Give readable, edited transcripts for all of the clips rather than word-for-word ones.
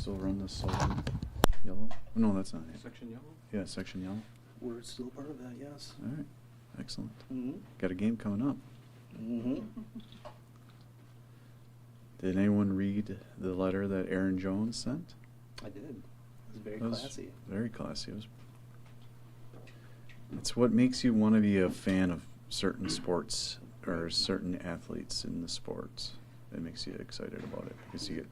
still run the Sullivan yellow? No, that's not it. Section yellow? Yeah, section yellow. We're still part of that, yes. All right, excellent. Mm-hmm. Got a game coming up. Mm-hmm. Did anyone read the letter that Aaron Jones sent? I did. It was very That was classy. Very classy. It's what makes you want to be a fan of certain sports or certain athletes in the sports. It makes you excited about it because you get.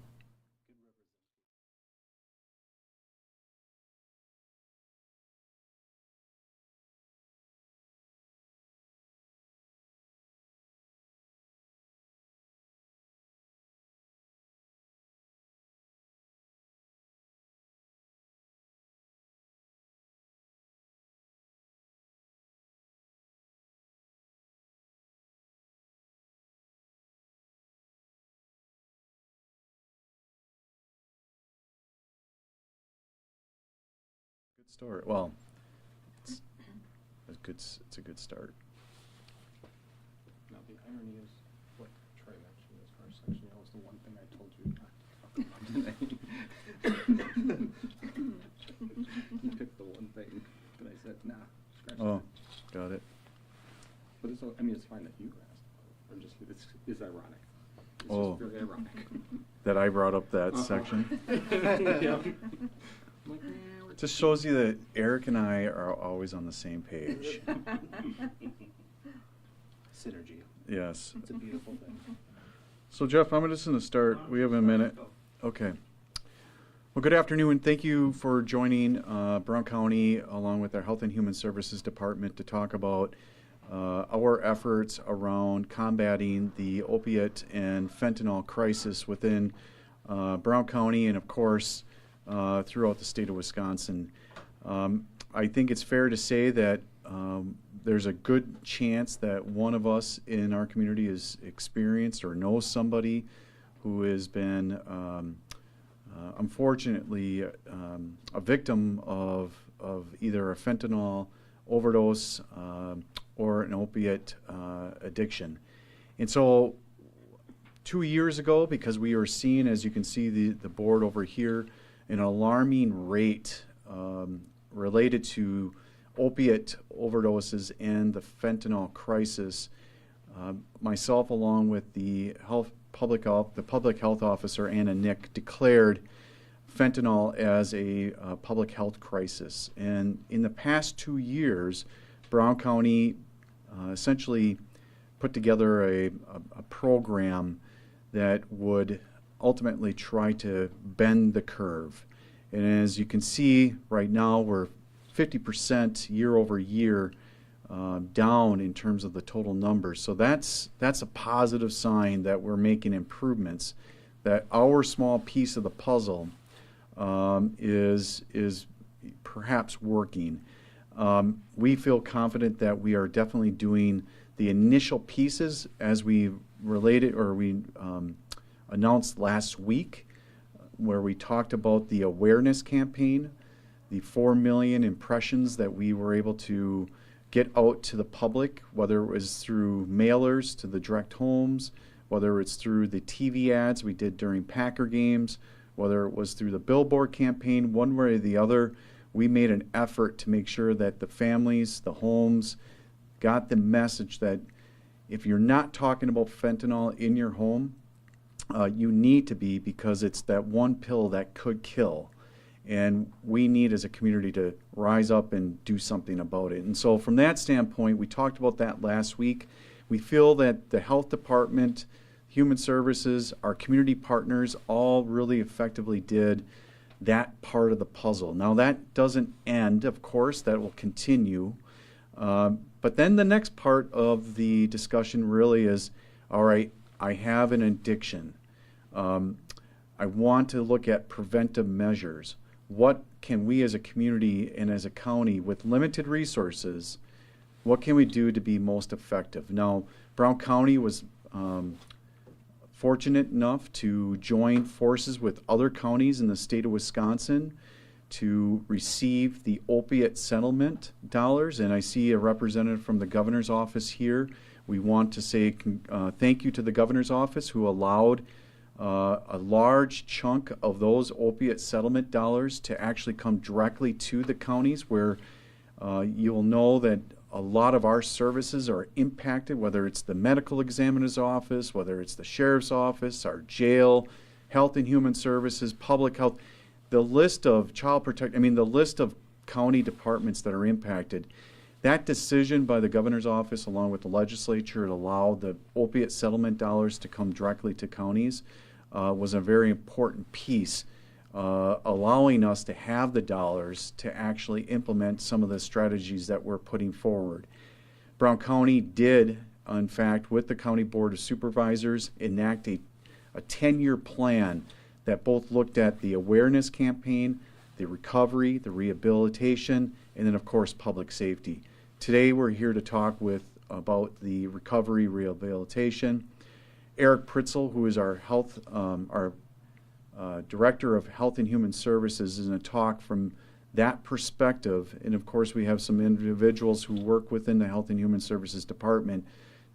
Good start. Well, it's a good start. Now, the irony is what Trey mentioned as far as section yellow is the one thing I told you not to talk about today. You picked the one thing that I said, nah, scratch Oh, that. got it. But it's, I mean, it's fine that you asked. I'm just, it's ironic. It's Oh. just very ironic. That I brought up that section. Yeah. I'm like, we're Just shows you that Eric and I are always on the same page. Synergy. Yes. It's a beautiful thing. So Jeff, I'm just going to start. We have a minute. Okay. Well, good afternoon. Thank you for joining Brown County along with our Health and Human Services Department to talk about our efforts around combating the opiate and fentanyl crisis within Brown County and, of course, throughout the state of Wisconsin. I think it's fair to say that there's a good chance that one of us in our community has experienced or knows somebody who has been unfortunately a victim of either a fentanyl overdose or an opiate addiction. And so 2 years ago, because we were seeing, as you can see the board over here, an alarming rate related to opiate overdoses and the fentanyl crisis, myself along with the public health officer, Anna Nick, declared fentanyl as a public health crisis. And in the past 2 years, Brown County essentially put together a program that would ultimately try to bend the curve. And as you can see right now, we're 50% year over year down in terms of the total numbers. So that's a positive sign that we're making improvements, that our small piece of the puzzle is perhaps working. We feel confident that we are definitely doing the initial pieces as we related or we announced last week, where we talked about the awareness campaign, the 4 million impressions that we were able to get out to the public, whether it was through mailers to the direct homes, whether it's through the TV ads we did during Packer games, whether it was through the billboard campaign, one way or the other. We made an effort to make sure that the families, the homes, got the message that if you're not talking about fentanyl in your home, you need to be, because it's that one pill that could kill. And we need as a community to rise up and do something about it. And so from that standpoint, we talked about that last week. We feel that the health department, human services, our community partners all really effectively did that part of the puzzle. Now that doesn't end, of course, that will continue. But then the next part of the discussion really is, all right, I have an addiction. I want to look at preventive measures. What can we as a community and as a county with limited resources, what can we do to be most effective? Now, Brown County was fortunate enough to join forces with other counties in the state of Wisconsin to receive the opiate settlement dollars, and I see a representative from the governor's office here. We want to say thank you to the governor's office who allowed a large chunk of those opiate settlement dollars to actually come directly to the counties, where you'll know that a lot of our services are impacted, whether it's the medical examiner's office, whether it's the sheriff's office, our jail, health and human services, public health. The list of the list of county departments that are impacted. That decision by the governor's office, along with the legislature, to allow the opiate settlement dollars to come directly to counties was a very important piece, allowing us to have the dollars to actually implement some of the strategies that we're putting forward. Brown County did, in fact, with the County Board of Supervisors, enact a 10-year plan that both looked at the awareness campaign, the recovery, the rehabilitation, and then, of course, public safety. Today, we're here to talk about the recovery rehabilitation. Eric Pritzel, who is our Director of Health and Human Services, is going to talk from that perspective. And of course, we have some individuals who work within the Health and Human Services Department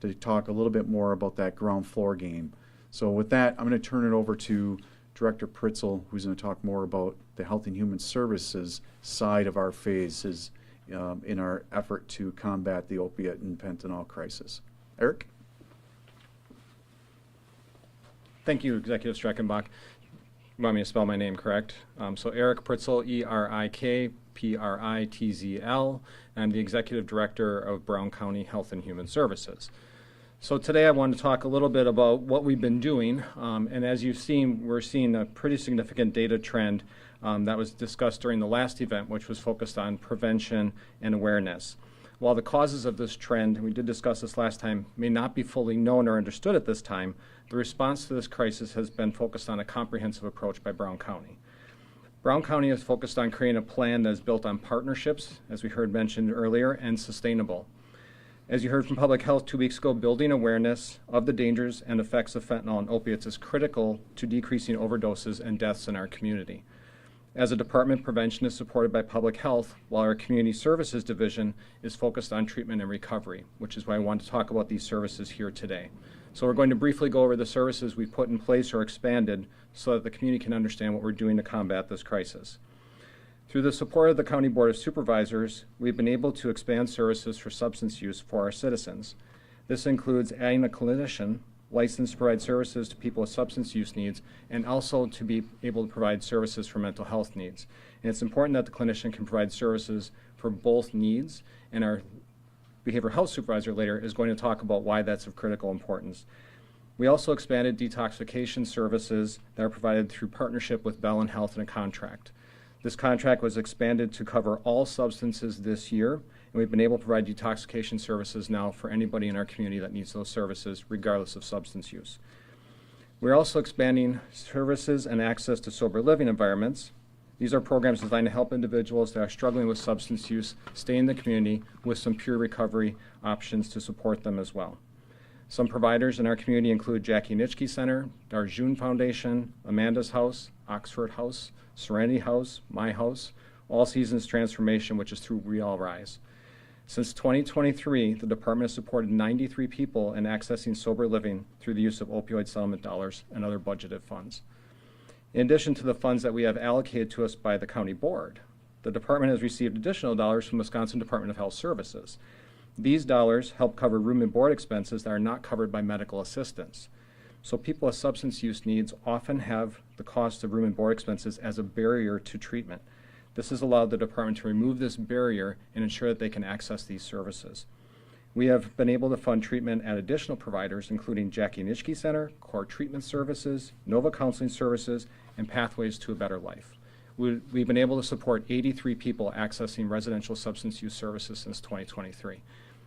to talk a little bit more about that ground floor game. So with that, I'm going to turn it over to Director Pritzel, who's going to talk more about the Health and Human Services side of our phases in our effort to combat the opiate and fentanyl crisis. Eric? Thank you, Executive Streckenbach. You want me to spell my name correct? So Eric Pritzel, E-R-I-K-P-R-I-T-Z-L. I'm the Executive Director of Brown County Health and Human Services. So today I want to talk a little bit about what we've been doing. And as you've seen, we're seeing a pretty significant data trend that was discussed during the last event, which was focused on prevention and awareness. While the causes of this trend, and we did discuss this last time, may not be fully known or understood at this time, the response to this crisis has been focused on a comprehensive approach by Brown County. Brown County is focused on creating a plan that is built on partnerships, as we heard mentioned earlier, and sustainable. As you heard from Public Health 2 weeks ago, building awareness of the dangers and effects of fentanyl and opiates is critical to decreasing overdoses and deaths in our community. As a department, prevention is supported by Public Health, while our Community Services Division is focused on treatment and recovery, which is why I want to talk about these services here today. So we're going to briefly go over the services we've put in place or expanded so that the community can understand what we're doing to combat this crisis. Through the support of the County Board of Supervisors, we've been able to expand services for substance use for our citizens. This includes adding a clinician licensed to provide services to people with substance use needs, and also to be able to provide services for mental health needs. And it's important that the clinician can provide services for both needs, and our behavioral health supervisor later is going to talk about why that's of critical importance. We also expanded detoxification services that are provided through partnership with Bell and Health in a contract. This contract was expanded to cover all substances this year, and we've been able to provide detoxification services now for anybody in our community that needs those services, regardless of substance use. We're also expanding services and access to sober living environments. These are programs designed to help individuals that are struggling with substance use stay in the community with some peer recovery options to support them as well. Some providers in our community include Jackie Nitschke Center, Darjun Foundation, Amanda's House, Oxford House, Serenity House, My House, All Seasons Transformation, which is through We All Rise. Since 2023, the department has supported 93 people in accessing sober living through the use of opioid settlement dollars and other budgeted funds. In addition to the funds that we have allocated to us by the county board, the department has received additional dollars from Wisconsin Department of Health Services. These dollars help cover room and board expenses that are not covered by medical assistance. So people with substance use needs often have the cost of room and board expenses as a barrier to treatment. This has allowed the department to remove this barrier and ensure that they can access these services. We have been able to fund treatment at additional providers, including Jackie Nitschke Center, Core Treatment Services, Nova Counseling Services, and Pathways to a Better Life. We've been able to support 83 people accessing residential substance use services since 2023.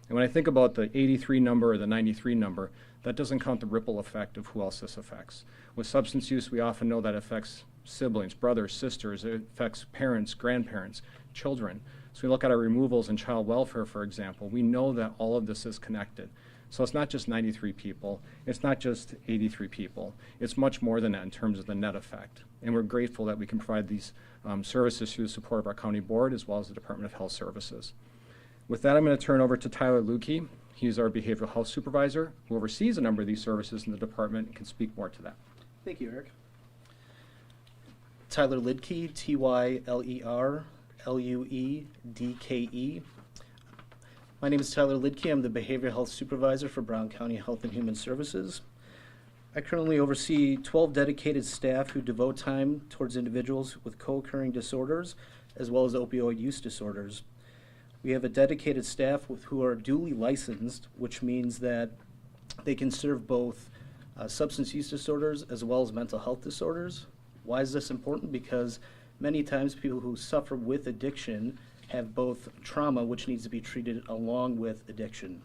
And when I think about the 83 number or the 93 number, that doesn't count the ripple effect of who else this affects. With substance use, we often know that it affects siblings, brothers, sisters, it affects parents, grandparents, children. So we look at our removals in child welfare, for example, we know that all of this is connected. So it's not just 93 people, it's not just 83 people, it's much more than that in terms of the net effect. And we're grateful that we can provide these services through the support of our county board as well as the Department of Health Services. With that, I'm going to turn over to Tyler Lukey. He's our behavioral health supervisor who oversees a number of these services in the department and can speak more to that. Thank you, Eric. Tyler Lidke, Tylerluedke. My name is Tyler Lidke. I'm the Behavioral Health Supervisor for Brown County Health and Human Services. I currently oversee 12 dedicated staff who devote time towards individuals with co-occurring disorders as well as opioid use disorders. We have a dedicated staff who are duly licensed, which means that they can serve both substance use disorders as well as mental health disorders. Why is this important? Because many times people who suffer with addiction have both trauma, which needs to be treated along with addiction.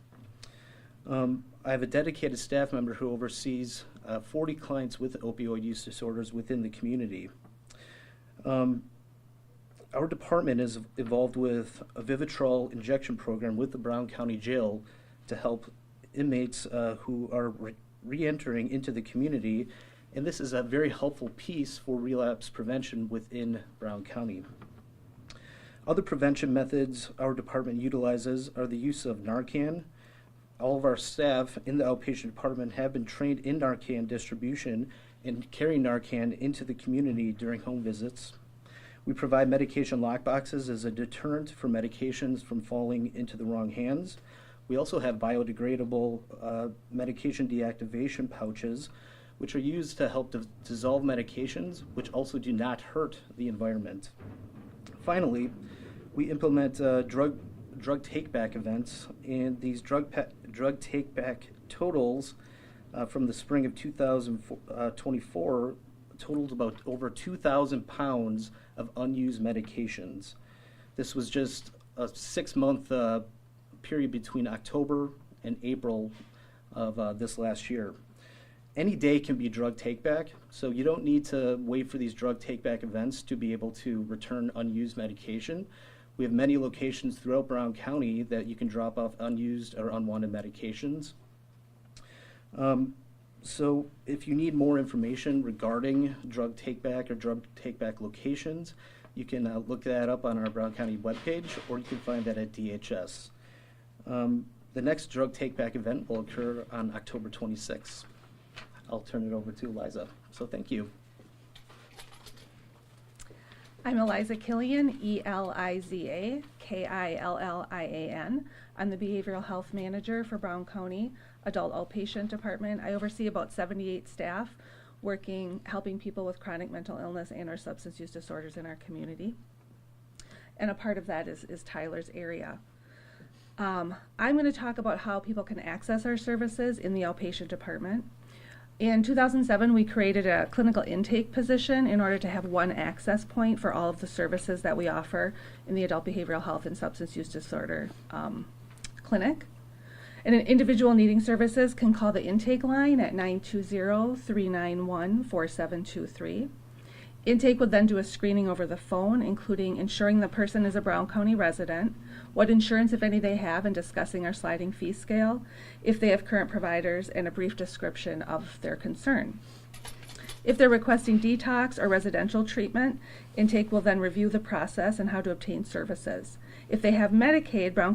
I have a dedicated staff member who oversees 40 clients with opioid use disorders within the community. Our department is involved with a Vivitrol injection program with the Brown County Jail to help inmates who are re-entering into the community, and this is a very helpful piece for relapse prevention within Brown County. Other prevention methods our department utilizes are the use of Narcan. All of our staff in the outpatient department have been trained in Narcan distribution and carrying Narcan into the community during home visits. We provide medication lockboxes as a deterrent for medications from falling into the wrong hands. We also have biodegradable medication deactivation pouches, which are used to help dissolve medications, which also do not hurt the environment. Finally, we implement drug take-back events, and these drug take-back totals from the spring of 2024 totaled about over 2,000 pounds of unused medications. This was just a 6-month period between October and April of this last year. Any day can be drug take-back, so you don't need to wait for these drug take-back events to be able to return unused medication. We have many locations throughout Brown County that you can drop off unused or unwanted medications. So if you need more information regarding drug take-back or drug take-back locations, you can look that up on our Brown County webpage, or you can find that at DHS. The next drug take-back event will occur on October 26th. I'll turn it over to Eliza. So thank you. I'm Eliza Killian, Eliza Killian. I'm the Behavioral Health Manager for Brown County Adult Outpatient Department. I oversee about 78 staff helping people with chronic mental illness and or substance use disorders in our community. And a part of that is Tyler's area. I'm going to talk about how people can access our services in the outpatient department. In 2007, we created a clinical intake position in order to have one access point for all of the services that we offer in the adult behavioral health and substance use disorder clinic. And an individual needing services can call the intake line at 920-391-4723. Intake would then do a screening over the phone, including ensuring the person is a Brown County resident, what insurance, if any, they have, and discussing our sliding fee scale, if they have current providers, and a brief description of their concern. If they're requesting detox or residential treatment, intake will then review the process and how to obtain services. If they have Medicaid, Brown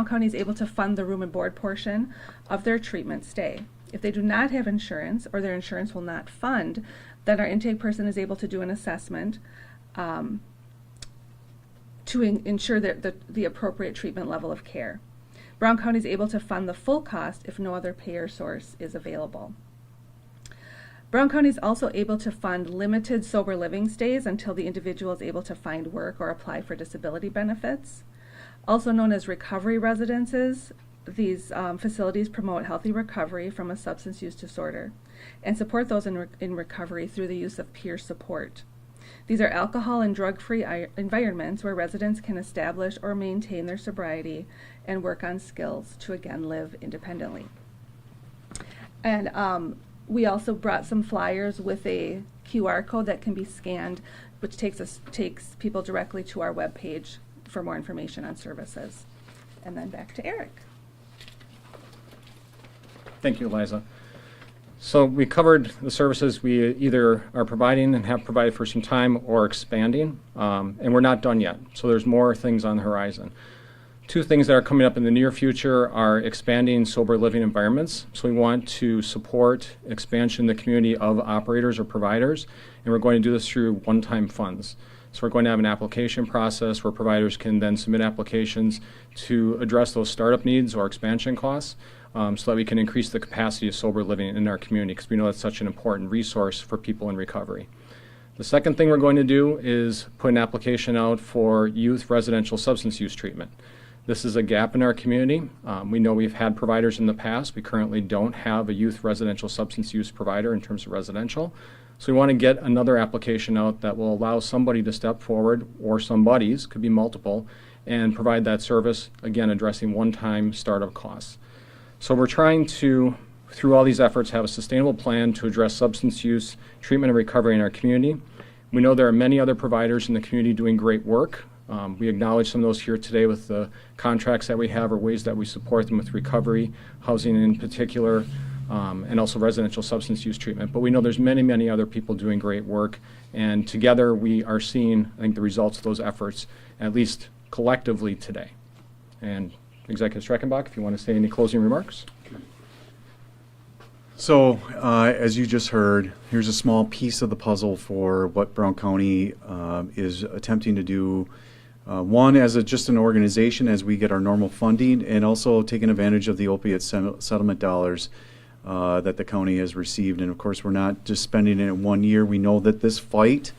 County is able to fund the room and board portion of their treatment stay. If they do not have insurance or their insurance will not fund, then our intake person is able to do an assessment to ensure that the appropriate treatment level of care. Brown County is able to fund the full cost if no other payer source is available. Brown County is also able to fund limited sober living stays until the individual is able to find work or apply for disability benefits. Also known as recovery residences, these facilities promote healthy recovery from a substance use disorder and support those in recovery through the use of peer support. These are alcohol and drug-free environments where residents can establish or maintain their sobriety and work on skills to again live independently. And we also brought some flyers with a QR code that can be scanned, which takes people directly to our webpage for more information on services. And then back to Eric. Thank you, Eliza. So we covered the services we either are providing and have provided for some time or expanding, and we're not done yet. So there's more things on the horizon. Two things that are coming up in the near future are expanding sober living environments. So we want to support expansion in the community of operators or providers, and we're going to do this through one-time funds. So we're going to have an application process where providers can then submit applications to address those startup needs or expansion costs, so that we can increase the capacity of sober living in our community, because we know that's such an important resource for people in recovery. The second thing we're going to do is put an application out for youth residential substance use treatment. This is a gap in our community. We know we've had providers in the past. We currently don't have a youth residential substance use provider in terms of residential. So we want to get another application out that will allow somebody to step forward, or somebody's, could be multiple, and provide that service, again, addressing one-time startup costs. So we're trying to, through all these efforts, have a sustainable plan to address substance use, treatment, and recovery in our community. We know there are many other providers in the community doing great work. We acknowledge some of those here today with the contracts that we have or ways that we support them with recovery, housing in particular, and also residential substance use treatment. But we know there's many, many other people doing great work, and together we are seeing, I think, the results of those efforts, at least collectively today. And Executive Streckenbach, if you want to say any closing remarks. So, as you just heard, here's a small piece of the puzzle for what Brown County is attempting to do. One, as just an organization, as we get our normal funding, and also taking advantage of the opiate settlement dollars that the county has received. And of course, we're not just spending it in 1 year. We know that this fight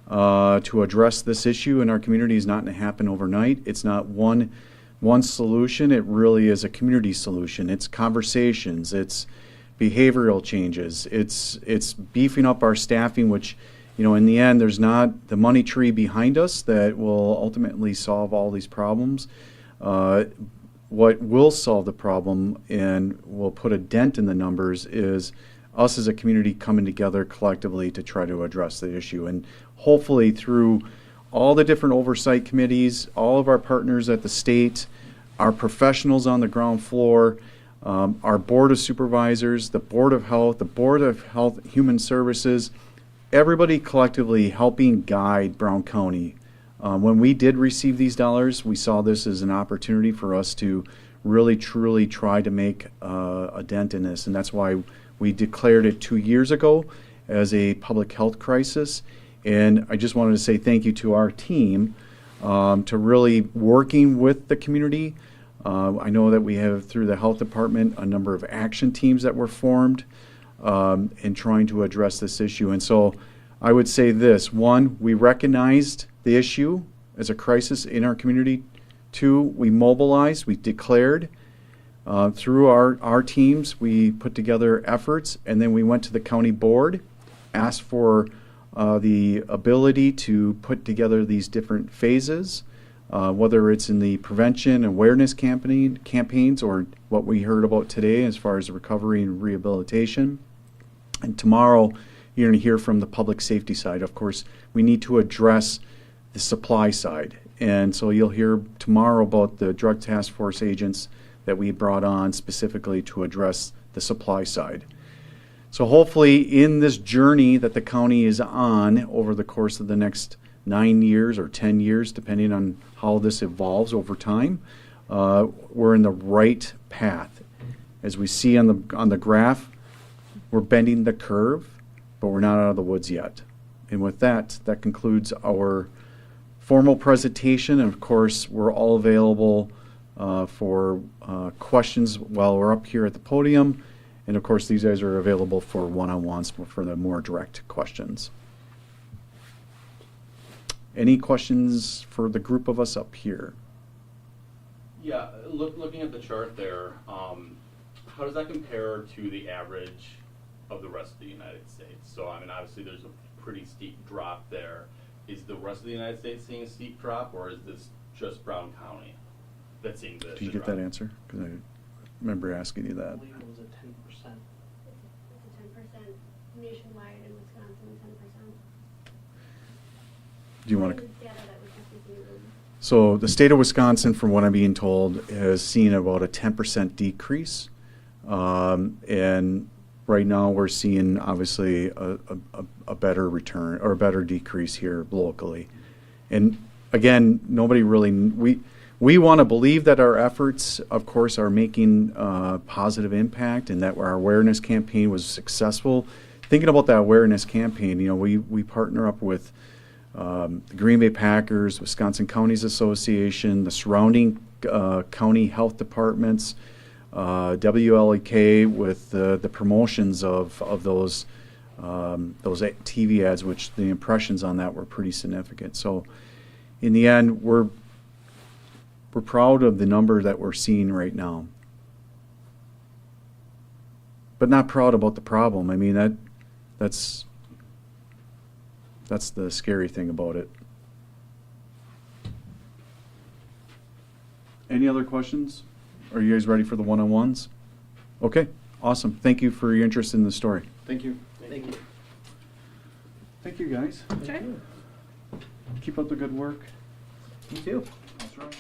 to address this issue in our community is not going to happen overnight. It's not one solution. It really is a community solution. It's conversations. It's behavioral changes. It's beefing up our staffing, which, you know, in the end, there's not the money tree behind us that will ultimately solve all these problems. What will solve the problem and will put a dent in the numbers is us as a community coming together collectively to try to address the issue. And hopefully through all the different oversight committees, all of our partners at the state, our professionals on the ground floor, our Board of Supervisors, the Board of Health, Human Services, everybody collectively helping guide Brown County. When we did receive these dollars, we saw this as an opportunity for us to really, truly try to make a dent in this. And that's why we declared it 2 years ago as a public health crisis. And I just wanted to say thank you to our team to really working with the community. I know that we have, through the health department, a number of action teams that were formed in trying to address this issue. And so I would say this: one, we recognized the issue as a crisis in our community. Two, we mobilized, we declared. Through our teams, we put together efforts, and then we went to the county board, asked for the ability to put together these different phases, whether it's in the prevention awareness campaigns or what we heard about today as far as recovery and rehabilitation. And tomorrow, you're going to hear from the public safety side. Of course, we need to address the supply side. And so you'll hear tomorrow about the drug task force agents that we brought on specifically to address the supply side. So hopefully in this journey that the county is on over the course of the next 9 years or 10 years, depending on how this evolves over time, we're in the right path. As we see on the graph, we're bending the curve, but we're not out of the woods yet. And with that concludes our formal presentation. And of course, we're all available for questions while we're up here at the podium. And of course, these guys are available for one-on-ones for the more direct questions. Any questions for the group of us up here? Yeah, looking at the chart there, how does that compare to the average of the rest of the United States? So, I mean, obviously there's a pretty steep drop there. Is the rest of the United States seeing a steep drop, or is this just Brown County that's seeing the Did you get that answer? Because I remember asking you that. I believe it was a 10%. It's a 10% nationwide, in Wisconsin, 10%. Do you want to? Data that was just reviewed. So the state of Wisconsin, from what I'm being told, has seen about a 10% decrease. And right now we're seeing obviously a better return or a better decrease here locally. And again, nobody really, we want to believe that our efforts, of course, are making positive impact, and that our awareness campaign was successful. Thinking about that awareness campaign, we partner up with the Green Bay Packers, Wisconsin Counties Association, the surrounding county health departments, WLEK with the promotions of those TV ads, which the impressions on that were pretty significant. So in the end, we're proud of the number that we're seeing right now, but not proud about the problem. I mean, that's the scary thing about it. Any other questions? Are you guys ready for the one-on-ones? Okay, awesome. Thank you for your interest in the story. Thank you. Thank you. Thank you, guys. Sure. Keep up the good work. You too. That's right.